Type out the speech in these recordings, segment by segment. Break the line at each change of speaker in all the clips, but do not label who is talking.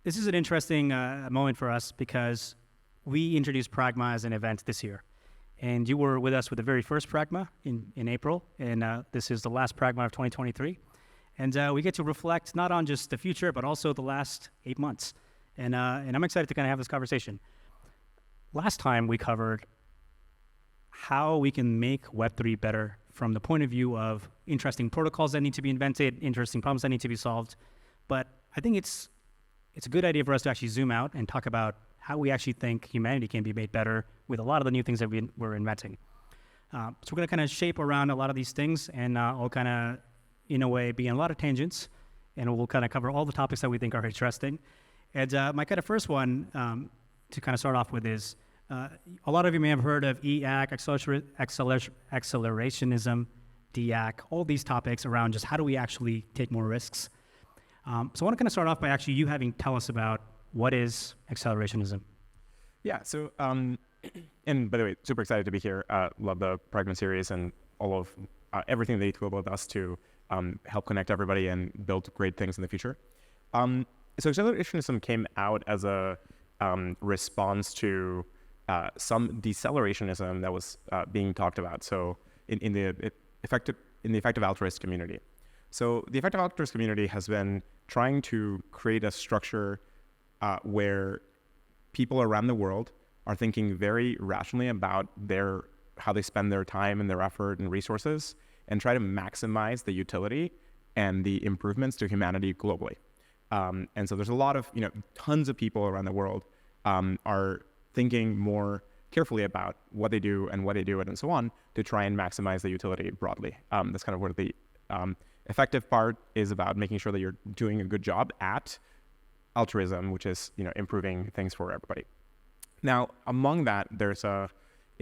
this is an interesting moment for us because we introduced Pragma as an event this year. And you were with us with the very first Pragma in April, and this is the last Pragma of 2023. And we get to reflect not on just the future, but also the last 8 months. And I'm excited to kind of have this conversation. Last time we covered how we can make Web3 better from the point of view of interesting protocols that need to be invented, interesting problems that need to be solved. But I think it's a good idea for us to actually zoom out and talk about how we actually think humanity can be made better with a lot of the new things that we're inventing. So we're going to kind of shape around a lot of these things, and I'll kind of, in a way, be in a lot of tangents, and we'll kind of cover all the topics that we think are interesting. And my kind of first one to kind of start off with is, a lot of you may have heard of EAC, accelerationism, DEAC, all these topics around just how do we actually take more risks. So I want to kind of start off by actually you having tell us about what is accelerationism.
Yeah, so, and by the way, super excited to be here. Love the Pragma series and all of everything that you do with us to help connect everybody and build great things in the future. So accelerationism came out as a response to some decelerationism that was being talked about. So in the effective altruist community. So the effective altruist community has been trying to create a structure where people around the world are thinking very rationally about how they spend their time and their effort and resources, and try to maximize the utility and the improvements to humanity globally. And so there's a lot of, tons of people around the world are thinking more carefully about what they do and what they do it and so on to try and maximize the utility broadly. That's kind of where the effective part is about making sure that you're doing a good job at altruism, which is, improving things for everybody. Now, among that, there's a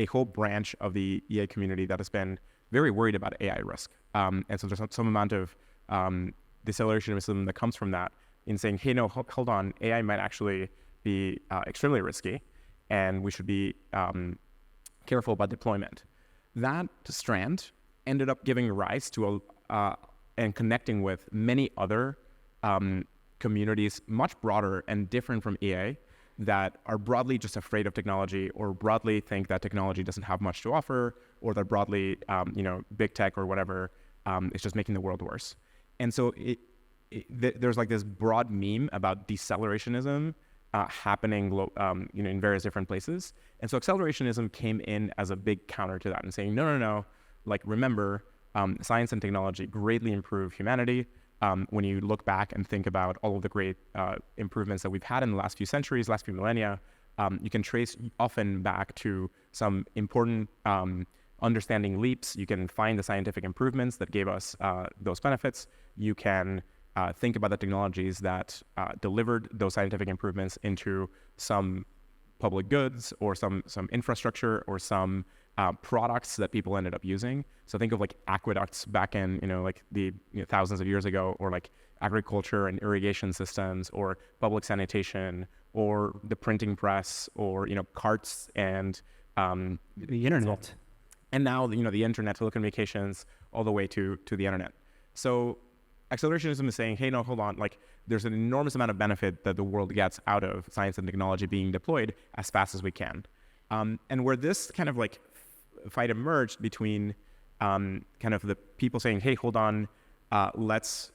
whole branch of the EA community that has been very worried about AI risk. And so there's some amount of decelerationism that comes from that in saying, hey, no, hold on, AI might actually be extremely risky, and we should be careful about deployment. That strand ended up giving rise to and connecting with many other communities, much broader and different from EA, that are broadly just afraid of technology, or broadly think that technology doesn't have much to offer, or that broadly, big tech or whatever is just making the world worse. And so there's like this broad meme about decelerationism happening, in various different places. And so accelerationism came in as a big counter to that and saying, no, like remember, science and technology greatly improve humanity. When you look back and think about all of the great improvements that we've had in the last few centuries, last few millennia, you can trace often back to some important understanding leaps. You can find the scientific improvements that gave us those benefits. You can think about the technologies that delivered those scientific improvements into some public goods or some infrastructure or some products that people ended up using. So think of like aqueducts back in, thousands of years ago, or like agriculture and irrigation systems, or public sanitation, or the printing press, or, carts and
the internet.
And now, the internet, telecommunications, all the way to the internet. So accelerationism is saying, hey, no, hold on, like there's an enormous amount of benefit that the world gets out of science and technology being deployed as fast as we can. And where this kind of like fight emerged between kind of the people saying, hey, hold on, let's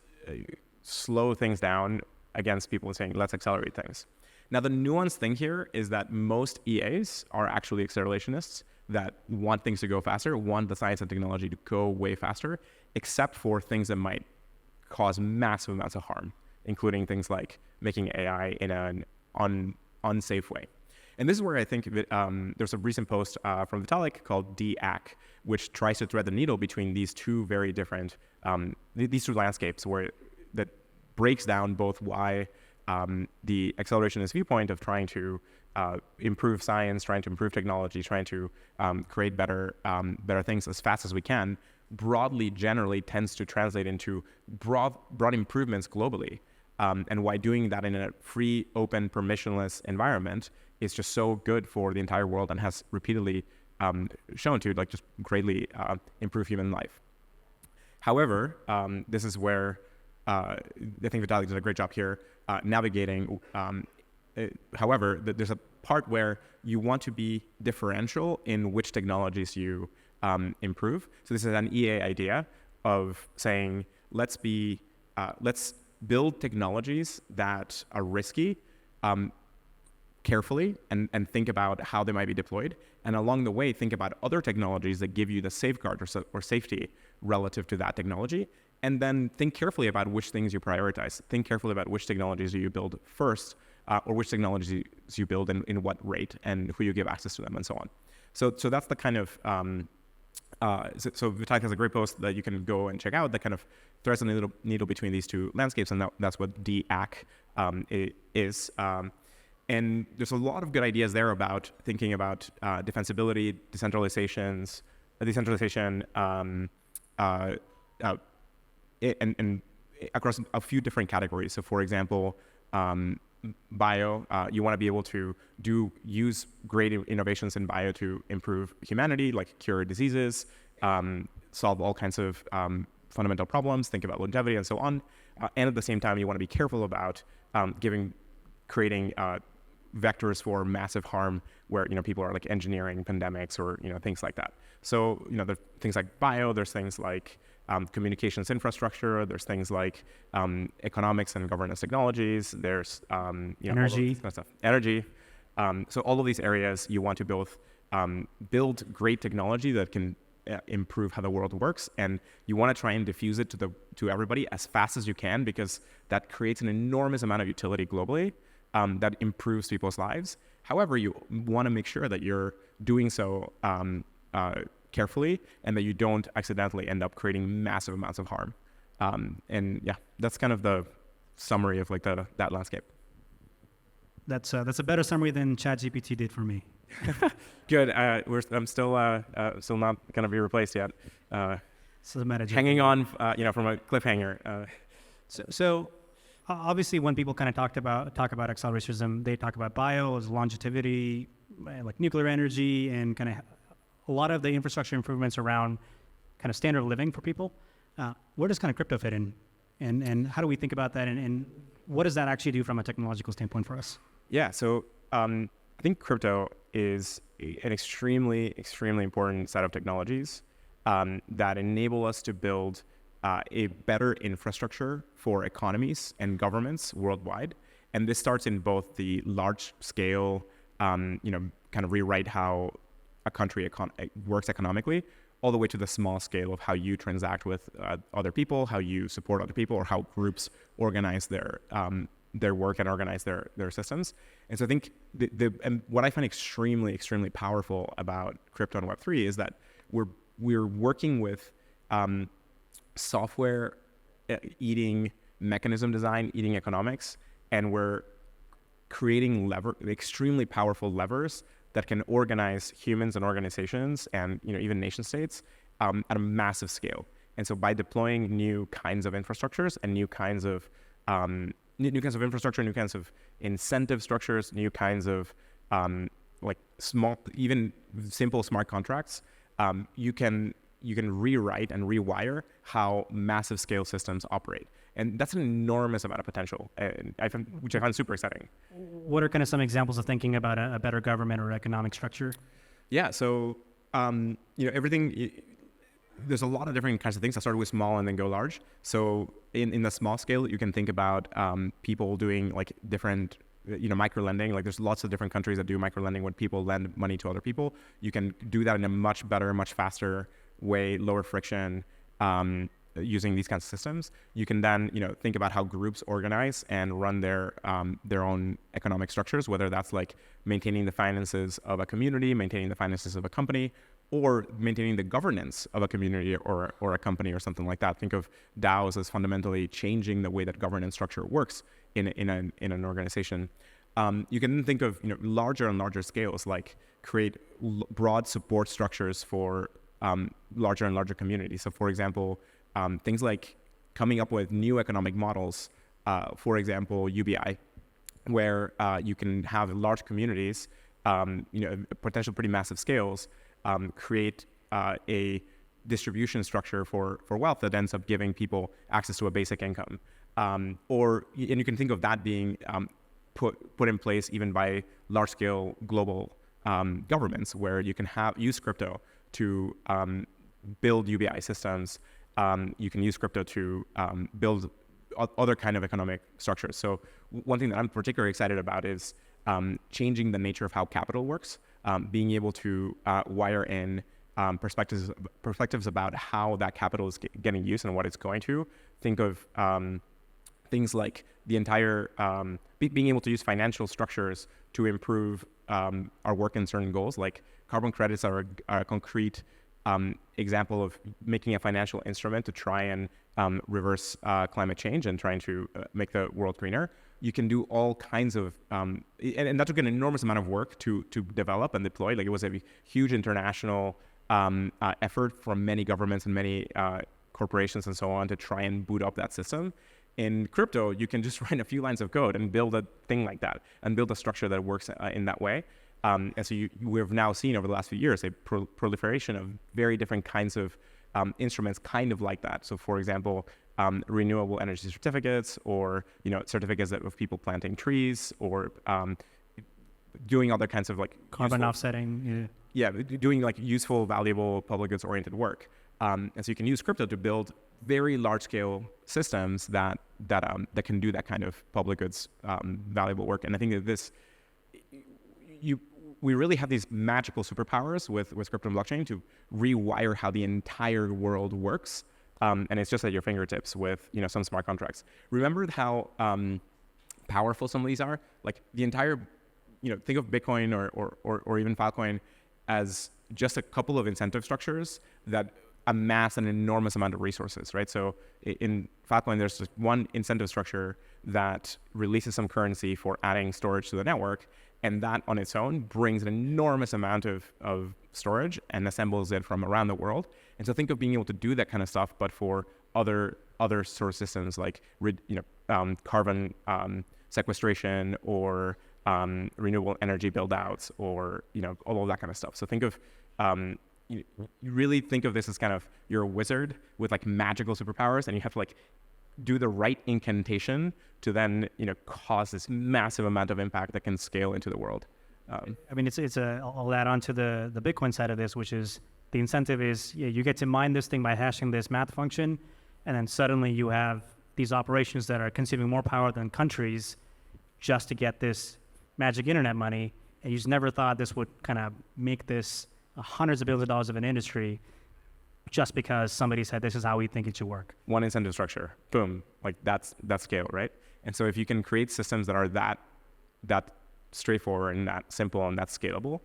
slow things down, against people saying, let's accelerate things. Now, the nuanced thing here is that most EAs are actually accelerationists that want things to go faster, want the science and technology to go way faster, except for things that might cause massive amounts of harm, including things like making AI in an unsafe way. And this is where I think there's a recent post from Vitalik called DEAC, which tries to thread the needle between these two very different, these two landscapes, that breaks down both why the accelerationist viewpoint of trying to improve science, trying to improve technology, trying to create better things as fast as we can, broadly, generally tends to translate into broad improvements globally, and why doing that in a free, open, permissionless environment is just so good for the entire world and has repeatedly shown to like just greatly improve human life. However, this is where think Vitalik did a great job here navigating. However, there's a part where you want to be differential in which technologies you improve. So this is an EA idea of saying, let's build technologies that are risky carefully and think about how they might be deployed. And along the way, think about other technologies that give you the safeguard or safety relative to that technology. And then think carefully about which things you prioritize. Think carefully about which technologies you build first, or which technologies you build in what rate, and who you give access to them, and so on. So that's the kind of, so Vitalik has a great post that you can go and check out that kind of threads the needle between these two landscapes, and that's what DAC is. And there's a lot of good ideas there about thinking about defensibility, decentralization, and across a few different categories. So, for example, bio, you want to be able to use great innovations in bio to improve humanity, like cure diseases, solve all kinds of fundamental problems, think about longevity, and so on. And at the same time, you want to be careful about creating vectors for massive harm, where people are like engineering pandemics or things like that. So there's things like bio. There's things like communications infrastructure. There's things like economics and governance technologies. There's
energy.
Energy. So all of these areas, you want to both build great technology that can improve how the world works, and you want to try and diffuse it to everybody as fast as you can, because that creates an enormous amount of utility globally that improves people's lives. However, you want to make sure that you're doing so carefully, and that you don't accidentally end up creating massive amounts of harm. And yeah, that's kind of the summary of like that landscape.
That's a better summary than ChatGPT did for me.
Good. I'm still not gonna be replaced yet. Hanging on, from a cliffhanger.
So obviously, when people kind of talk about accelerationism, they talk about bio as longevity, like nuclear energy, and kind of a lot of the infrastructure improvements around kind of standard of living for people. Where does kind of crypto fit in, and how do we think about that, and what does that actually do from a technological standpoint for us?
Yeah. So I think crypto is an extremely, extremely important set of technologies that enable us to build a better infrastructure for economies and governments worldwide. And this starts in both the large scale, kind of rewrite how a country works economically, all the way to the small scale of how you transact with other people, how you support other people, or how groups organize their work and organize their systems. And so I think and what I find extremely, extremely powerful about crypto and Web3 is that we're working with software eating mechanism design, eating economics, and we're creating extremely powerful levers that can organize humans and organizations and even nation states at a massive scale. And so by deploying new kinds of infrastructures and new kinds of infrastructure, new kinds of incentive structures, new kinds of like small, even simple smart contracts, you can rewrite and rewire how massive scale systems operate. And that's an enormous amount of potential, which I find super exciting.
What are kind of some examples of thinking about a better government or economic structure?
Yeah, so everything. There's a lot of different kinds of things. I started with small and then go large. So in the small scale, you can think about people doing like different, micro lending. Like there's lots of different countries that do micro lending when people lend money to other people. You can do that in a much better, much faster way, lower friction, using these kinds of systems. You can then, think about how groups organize and run their own economic structures, whether that's like maintaining the finances of a community, maintaining the finances of a company, or maintaining the governance of a community or a company or something like that. Think of DAOs as fundamentally changing the way that governance structure works in an organization. You can think of larger and larger scales, like create broad support structures for larger and larger communities. So for example, things like coming up with new economic models, for example, UBI, where you can have large communities, potential pretty massive scales, create a distribution structure for wealth that ends up giving people access to a basic income. And you can think of that being put in place even by large-scale global governments, where you can use crypto to build UBI systems. You can use crypto to build other kind of economic structures. So one thing that I'm particularly excited about is changing the nature of how capital works, being able to wire in perspectives about how that capital is getting used and what it's going to. Think of things like the entire being able to use financial structures to improve our work in certain goals, like carbon credits are a concrete example of making a financial instrument to try and reverse climate change and trying to make the world greener. You can do all kinds of, and that took an enormous amount of work to develop and deploy. Like, it was a huge international effort from many governments and many corporations and so on to try and boot up that system. In crypto, you can just write a few lines of code and build a thing like that and build a structure that works in that way. And so we've now seen over the last few years a proliferation of very different kinds of instruments kind of like that. So for example, renewable energy certificates, or certificates of people planting trees, or doing other kinds of like
carbon offsetting.
Yeah, doing like useful, valuable, public goods oriented work. And so you can use crypto to build very large scale systems that can do that kind of public goods valuable work. And I think that we really have these magical superpowers with crypto and blockchain to rewire how the entire world works. And it's just at your fingertips with some smart contracts. Remember how powerful some of these are? Like the entire, think of Bitcoin or even Filecoin as just a couple of incentive structures that amass an enormous amount of resources, right? So in Filecoin, there's just one incentive structure that releases some currency for adding storage to the network, and that on its own brings an enormous amount of storage and assembles it from around the world. And so think of being able to do that kind of stuff, but for other sort of systems like carbon sequestration, or renewable energy build-outs, or all of that kind of stuff. So think of you really think of this as kind of, you're a wizard with like magical superpowers, and you have to like do the right incantation to then cause this massive amount of impact that can scale into the world.
I mean, I'll add on to the Bitcoin side of this, which is the incentive is you get to mine this thing by hashing this math function, and then suddenly you have these operations that are consuming more power than countries just to get this magic internet money, and you just never thought this would kind of make this hundreds of billions of dollars of an industry just because somebody said this is how we think it should work.
One incentive structure, boom, like that's scale, right? And so if you can create systems that are that straightforward and that simple and that scalable,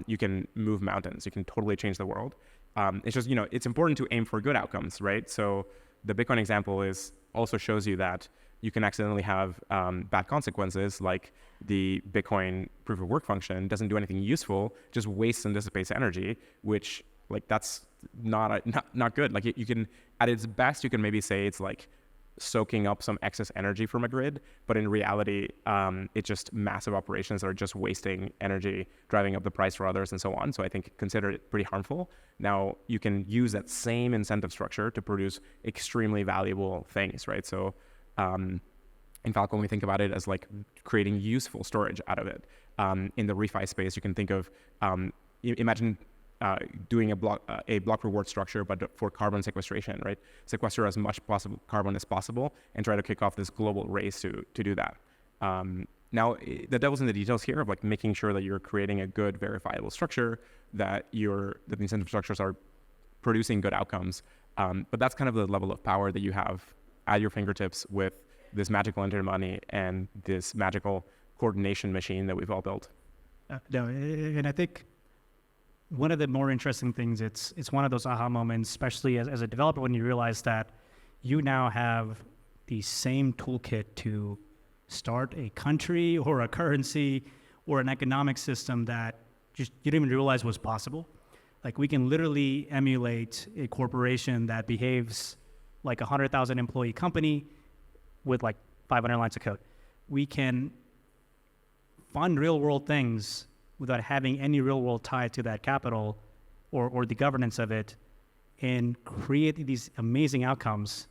you can move mountains. You can totally change the world. It's just, it's important to aim for good outcomes, right? So the Bitcoin example also shows you that you can accidentally have bad consequences, like the Bitcoin proof of work function doesn't do anything useful, just wastes and dissipates energy, which like that's not good. Like you can, at its best, you can maybe say it's like soaking up some excess energy from a grid, but in reality, it's just massive operations that are just wasting energy, driving up the price for others and so on. So I think consider it pretty harmful. Now you can use that same incentive structure to produce extremely valuable things, right? So in Filecoin, we think about it as like creating useful storage out of it. In the refi space, you can think of, imagine doing a block reward structure, but for carbon sequestration, right? Sequester as much carbon as possible and try to kick off this global race to do that. Now, the devil's in the details here of like making sure that you're creating a good verifiable structure, that the incentive structures are producing good outcomes. But that's kind of the level of power that you have at your fingertips with this magical internet money and this magical coordination machine that we've all built.
No, and I think one of the more interesting things, it's one of those aha moments, especially as a developer, when you realize that you now have the same toolkit to start a country or a currency or an economic system that just you didn't even realize was possible. Like we can literally emulate a corporation that behaves like a 100,000 employee company with like 500 lines of code. We can fund real world things without having any real world tie to that capital or the governance of it. and create these amazing outcomes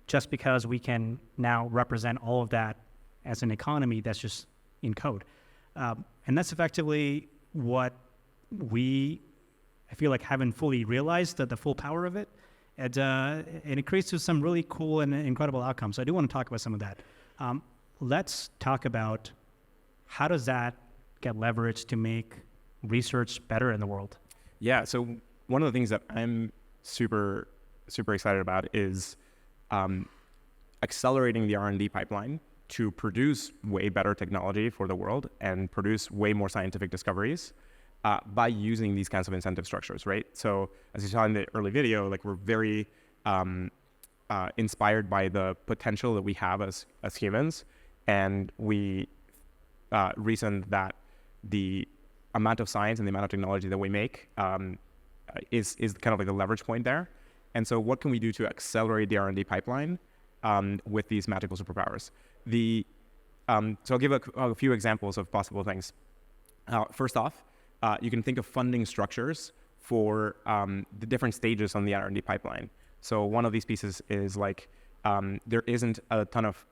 just because we can now represent all of that as an economy that's just in code. And that's effectively what I feel like haven't fully realized the full power of it. And it creates just some really cool and incredible outcomes. So I do want to talk about some of that. Let's talk about how does that get leveraged to make research better in the world?
Yeah, so one of the things that I'm super, super excited about is accelerating the R&D pipeline to produce way better technology for the world and produce way more scientific discoveries by using these kinds of incentive structures, right? So as you saw in the early video, like we're very inspired by the potential that we have as humans, and we reasoned that the amount of science and the amount of technology that we make is kind of like the leverage point there. And so what can we do to accelerate the R&D pipeline with these magical superpowers? So I'll give a few examples of possible things. First off, you can think of funding structures for the different stages on the R&D pipeline. So one of these pieces is like there isn't a ton of,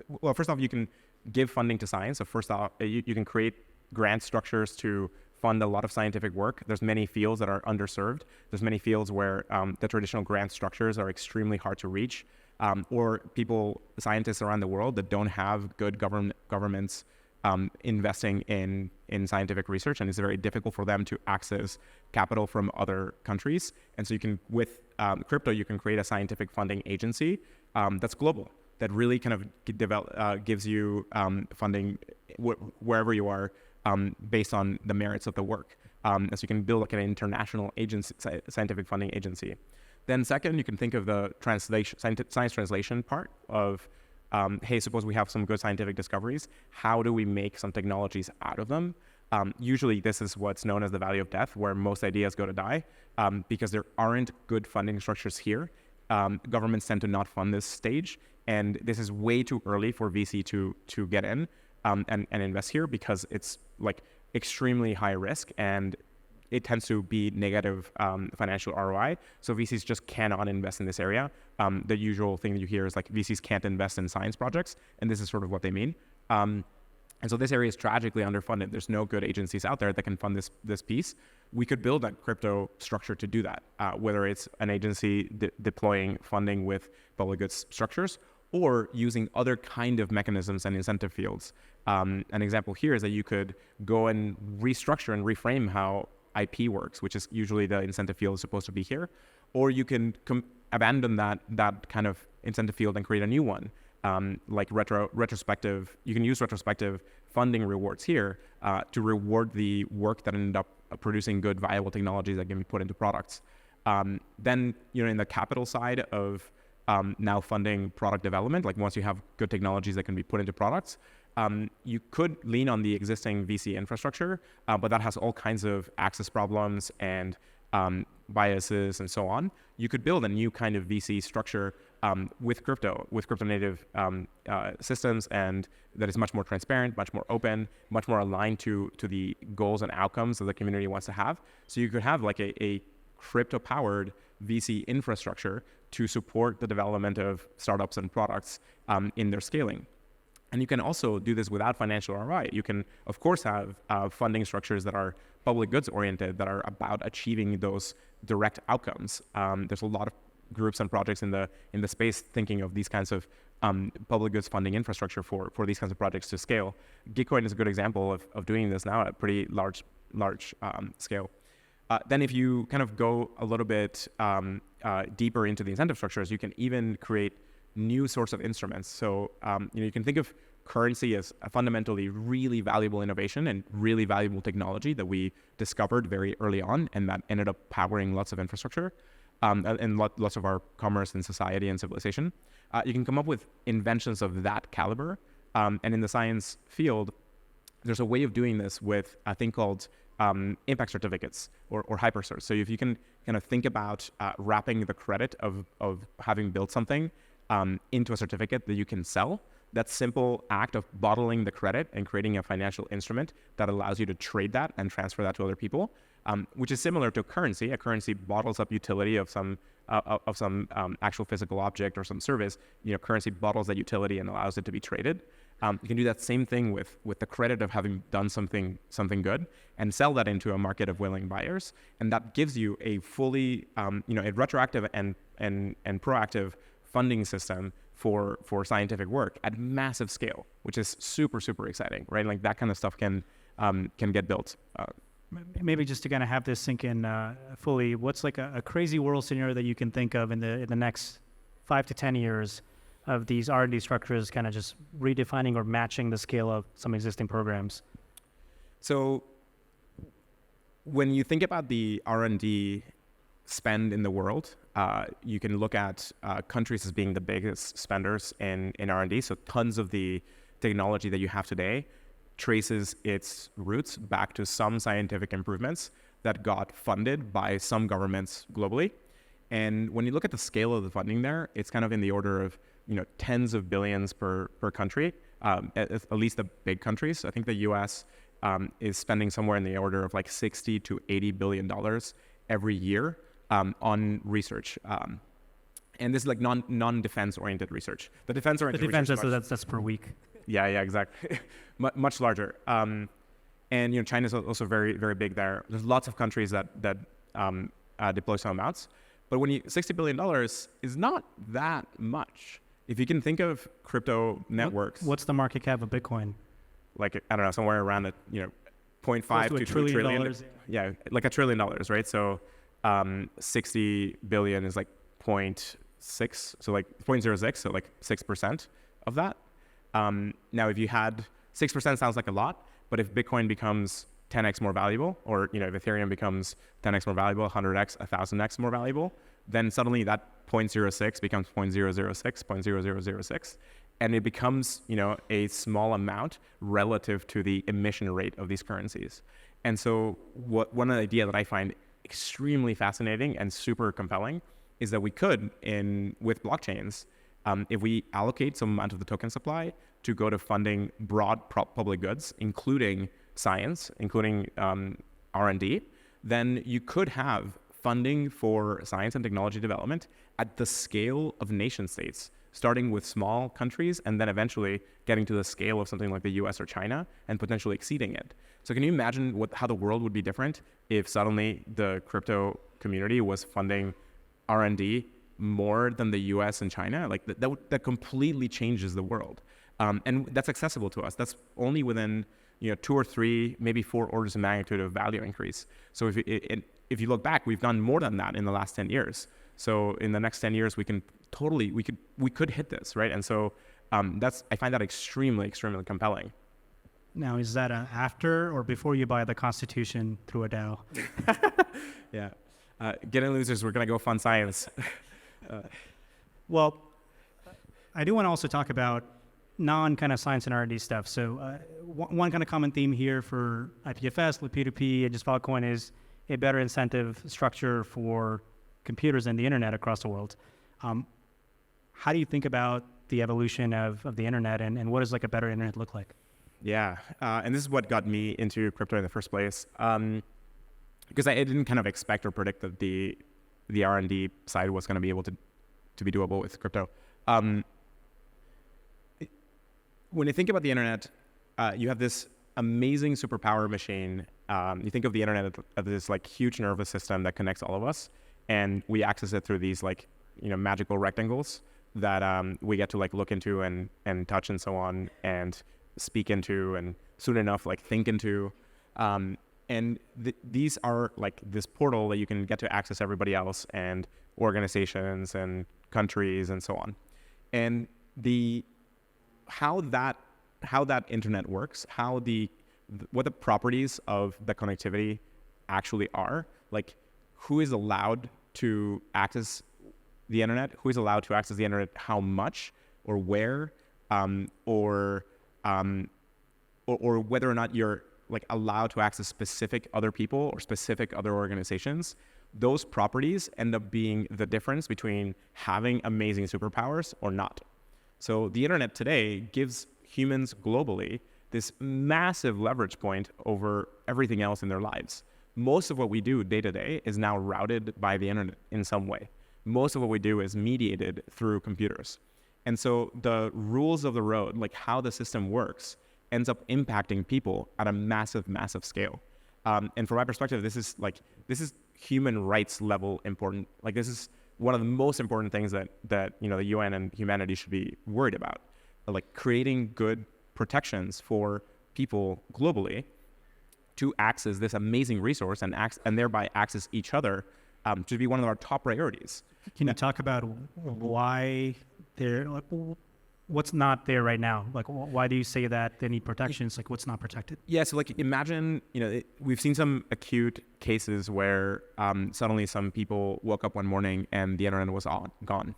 well, first off, you can give funding to science. So first off, you can create grant structures to fund a lot of scientific work. There's many fields that are underserved. There's many fields where the traditional grant structures are extremely hard to reach, or scientists around the world that don't have good governments investing in scientific research, and it's very difficult for them to access capital from other countries. And so you can, with crypto, you can create a scientific funding agency that's global, that really kind of gives you funding wherever you are based on the merits of the work. So you can build like an international agency, scientific funding agency. Then second, you can think of the science translation part of, hey, suppose we have some good scientific discoveries. How do we make some technologies out of them? Usually this is what's known as the valley of death, where most ideas go to die because there aren't good funding structures here. Governments tend to not fund this stage, and this is way too early for VC to get in and invest here because it's like extremely high risk and it tends to be negative financial ROI. So VCs just cannot invest in this area. The usual thing that you hear is like VCs can't invest in science projects, and this is sort of what they mean. And so this area is tragically underfunded. There's no good agencies out there that can fund this piece. We could build a crypto structure to do that, whether it's an agency deploying funding with public goods structures or using other kind of mechanisms and incentive fields. An example here is that you could go and restructure and reframe how IP works, which is usually the incentive field is supposed to be here, or you can abandon that kind of incentive field and create a new one, like retrospective. You can use retrospective funding rewards here to reward the work that ended up producing good, viable technologies that can be put into products. Then, in the capital side of now funding product development, like once you have good technologies that can be put into products, you could lean on the existing VC infrastructure, but that has all kinds of access problems and biases and so on. You could build a new kind of VC structure with crypto native systems, and that is much more transparent, much more open, much more aligned to the goals and outcomes that the community wants to have. So you could have like a crypto-powered VC infrastructure to support the development of startups and products in their scaling. And you can also do this without financial ROI. You can, of course, have funding structures that are public goods oriented, that are about achieving those direct outcomes. There's a lot of groups and projects in the space thinking of these kinds of public goods funding infrastructure for these kinds of projects to scale. Gitcoin is a good example of doing this now at a pretty large scale. Then if you kind of go a little bit deeper into the incentive structures, you can even create new sorts of instruments. So you can think of currency as a fundamentally really valuable innovation and really valuable technology that we discovered very early on, and that ended up powering lots of infrastructure and lots of our commerce and society and civilization. You can come up with inventions of that caliber. And in the science field, there's a way of doing this with a thing called impact certificates or hypercerts. So if you can kind of think about wrapping the credit of having built something into a certificate that you can sell, that simple act of bottling the credit and creating a financial instrument that allows you to trade that and transfer that to other people which is similar to currency. A currency bottles up utility of some actual physical object or some service. Currency bottles that utility and allows it to be traded. You can do that same thing with the credit of having done something good and sell that into a market of willing buyers, and that gives you a fully a retroactive and proactive funding system for scientific work at massive scale, which is super, super exciting, right? Like that kind of stuff can get built.
Maybe just to kind of have this sink in fully, what's like a crazy world scenario that you can think of in the next 5 to 10 years of these R&D structures kind of just redefining or matching the scale of some existing programs?
So when you think about the R&D spend in the world, you can look at countries as being the biggest spenders in R&D. So tons of the technology that you have today traces its roots back to some scientific improvements that got funded by some governments globally. And when you look at the scale of the funding there, it's kind of in the order of tens of billions per country, at least the big countries. I think the US is spending somewhere in the order of like $60 to $80 billion every year on research. And this is like non-defense oriented research. The defense oriented research
that's per week.
Yeah, exactly. Much larger. And China is also very, very big there. There's lots of countries that deploy some amounts. But $60 billion is not that much. If you can think of crypto networks.
What's the market cap of Bitcoin?
Like, I don't know, somewhere around 0.5 to $2 trillion. Yeah, like $1 trillion, right? So 60 billion is like 0.6, so like 0.06, so like 6% of that. Now, if you had 6% sounds like a lot, but if Bitcoin becomes 10x more valuable, or if Ethereum becomes 10x more valuable, 100x, 1000x more valuable, then suddenly that 0.06 becomes 0.006, 0.0006, and it becomes a small amount relative to the emission rate of these currencies. And so one idea that I find extremely fascinating and super compelling is that we could, with blockchains, if we allocate some amount of the token supply to go to funding broad public goods, including science, including R&D, then you could have funding for science and technology development at the scale of nation states, starting with small countries and then eventually getting to the scale of something like the US or China and potentially exceeding it. So can you imagine how the world would be different if suddenly the crypto community was funding R&D more than the US and China? Like that completely changes the world. And that's accessible to us. That's only within 2 or 3, maybe 4 orders of magnitude of value increase. So if you look back, we've done more than that in the last 10 years. So in the next 10 years, we could hit this, right? And so I find that extremely, extremely compelling.
Now, is that after or before you buy the Constitution through a DAO?
Yeah. Get in, losers. We're going to go fund science.
Well, I do want to also talk about non-kind of science and R&D stuff. So one kind of common theme here for IPFS, P2P, and just Filecoin is a better incentive structure for computers and the internet across the world. How do you think about the evolution of the internet, and what does like a better internet look like?
Yeah, and this is what got me into crypto in the first place, because I didn't kind of expect or predict that the R&D side was going to be able to be doable with crypto. When you think about the internet, you have this amazing superpower machine. You think of the internet as this like huge nervous system that connects all of us, and we access it through these like magical rectangles that we get to like look into and touch and so on and speak into, and soon enough like think into. And these are like this portal that you can get to access everybody else and organizations and countries and so on. And how that internet works, what the properties of the connectivity actually are, like who is allowed to access the internet, who is allowed to access the internet, how much or where, or whether or not you're like allowed to access specific other people or specific other organizations. Those properties end up being the difference between having amazing superpowers or not. So the internet today gives humans globally this massive leverage point over everything else in their lives. most of what we do day to day is now routed by the internet in some way. Most of what we do is mediated through computers. And so the rules of the road, like how the system works, ends up impacting people at a massive, massive scale. And from my perspective, this is human rights level important. Like this is one of the most important things that the UN and humanity should be worried about. Like creating good protections for people globally to access this amazing resource and thereby access each other to be one of our top priorities.
Can you talk about why what's not there right now? Like, why do you say that they need protections? Like, what's not protected?
Yeah, so like imagine, we've seen some acute cases where suddenly some people woke up one morning and the internet was gone.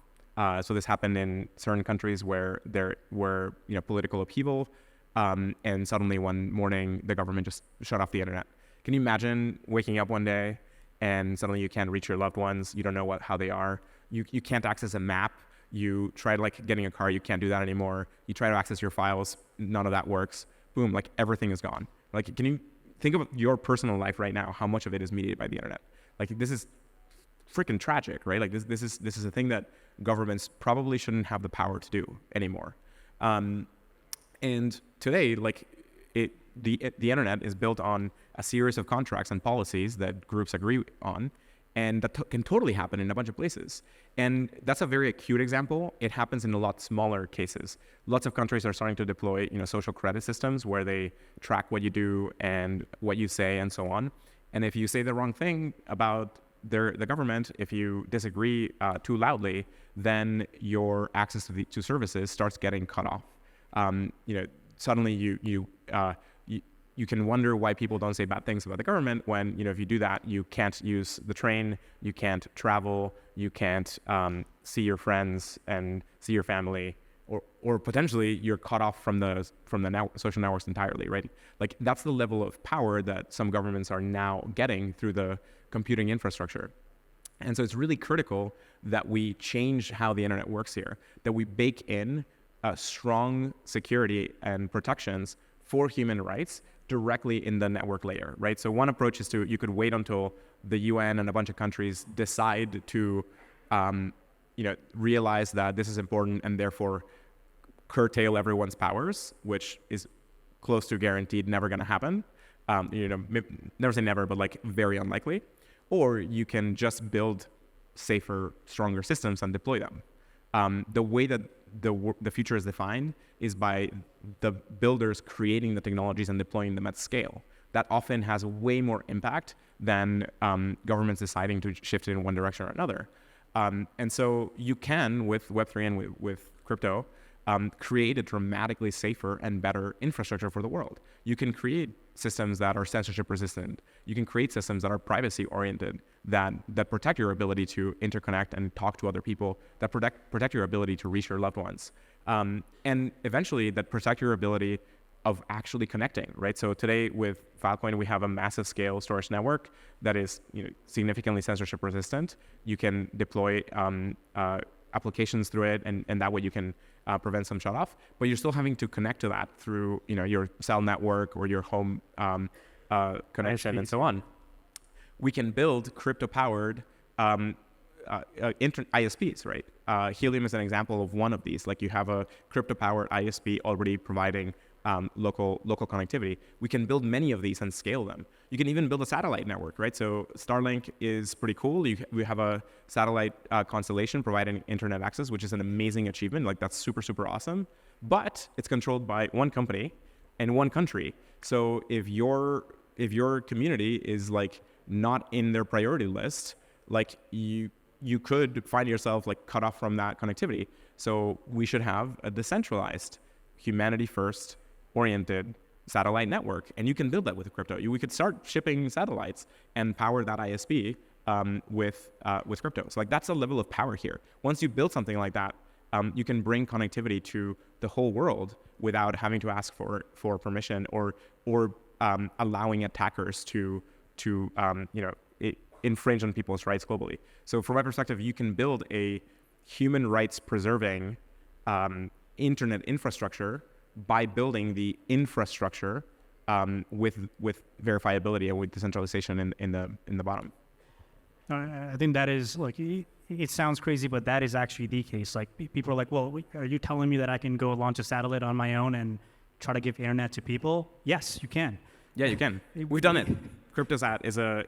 So this happened in certain countries where there were political upheaval, and suddenly one morning the government just shut off the internet. Can you imagine waking up one day and suddenly you can't reach your loved ones? You don't know how they are. You can't access a map. You try getting a car, you can't do that anymore. You try to access your files, none of that works. Boom, like everything is gone. Like, can you think of your personal life right now? How much of it is mediated by the internet? Like, this is freaking tragic, right? Like, this is a thing that governments probably shouldn't have the power to do anymore. And today, like, the internet is built on a series of contracts and policies that groups agree on, and that can totally happen in a bunch of places. And that's a very acute example. It happens in a lot smaller cases. Lots of countries are starting to deploy, social credit systems where they track what you do and what you say and so on. And if you say the wrong thing about the government, if you disagree too loudly, then your access to services starts getting cut off. Suddenly you can wonder why people don't say bad things about the government when, if you do that, you can't use the train, you can't travel, you can't see your friends and see your family, or potentially you're cut off from the social networks entirely, right? Like, that's the level of power that some governments are now getting through the computing infrastructure. And so it's really critical that we change how the internet works here, that we bake in strong security and protections for human rights directly in the network layer, right? So one approach is you could wait until the UN and a bunch of countries decide to, realize that this is important and therefore curtail everyone's powers, which is close to guaranteed never going to happen. Never say never, but like very unlikely. Or you can just build safer, stronger systems and deploy them. The way that the future is defined is by the builders creating the technologies and deploying them at scale. That often has way more impact than governments deciding to shift it in one direction or another. And so you can, with Web3 and with crypto, create a dramatically safer and better infrastructure for the world. You can create systems that are censorship resistant. You can create systems that are privacy oriented, that protect your ability to interconnect and talk to other people, that protect your ability to reach your loved ones. And eventually that protect your ability of actually connecting, right? So today with Filecoin, we have a massive scale storage network that is significantly censorship resistant. You can deploy applications through it, and that way you can prevent some shut off, but you're still having to connect to that through your cell network or your home connection and so on. We can build crypto-powered ISPs, right? Helium is an example of one of these. Like, you have a crypto-powered ISP already providing local connectivity. We can build many of these and scale them. You can even build a satellite network, right? So Starlink is pretty cool. We have a satellite constellation providing internet access, which is an amazing achievement. Like, that's super, super awesome. But it's controlled by one company and one country. So if your community is like not in their priority list, like you could find yourself like cut off from that connectivity. So we should have a decentralized, humanity first oriented satellite network, and you can build that with crypto. We could start shipping satellites and power that ISP with crypto. So like, that's a level of power here. Once you build something like that, you can bring connectivity to the whole world without having to ask for permission or allowing attackers to infringe on people's rights globally. So from my perspective, you can build a human rights preserving internet infrastructure by building the infrastructure with verifiability and with decentralization in the bottom.
I think that is like, it sounds crazy, but that is actually the case. Like people are like, well, are you telling me that I can go launch a satellite on my own and try to give internet to people? Yes, you can.
Yeah, you can. We've done it. CryptoSat is a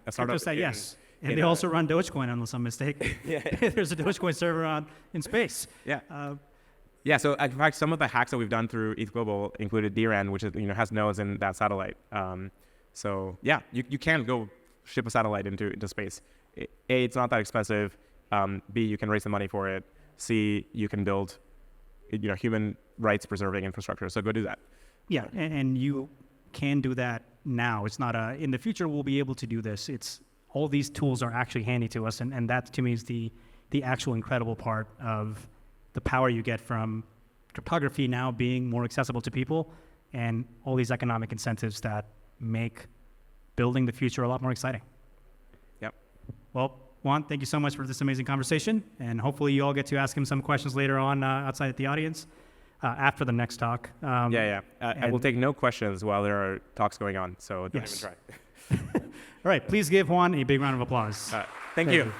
startup.
CryptoSat, yes. And they also run Dogecoin, unless I'm mistaken.
Yeah.
There's a Dogecoin server in space.
Yeah. Yeah. So in fact, some of the hacks that we've done through ETH Global included DRAN, which is, has nodes in that satellite. So yeah, you can go ship a satellite into space. A, it's not that expensive. B, you can raise the money for it. C, you can build, human rights preserving infrastructure. So go do that.
Yeah, and you can do that now. It's not in the future we'll be able to do this. It's all these tools are actually handy to us, and that to me is the actual incredible part of the power you get from cryptography now being more accessible to people, and all these economic incentives that make building the future a lot more exciting.
Yep.
Well, Juan, thank you so much for this amazing conversation, and hopefully you all get to ask him some questions later on outside at the audience after the next talk.
I will take no questions while there are talks going on, so don't even try.
All right, please give Juan a big round of applause.
Thank you.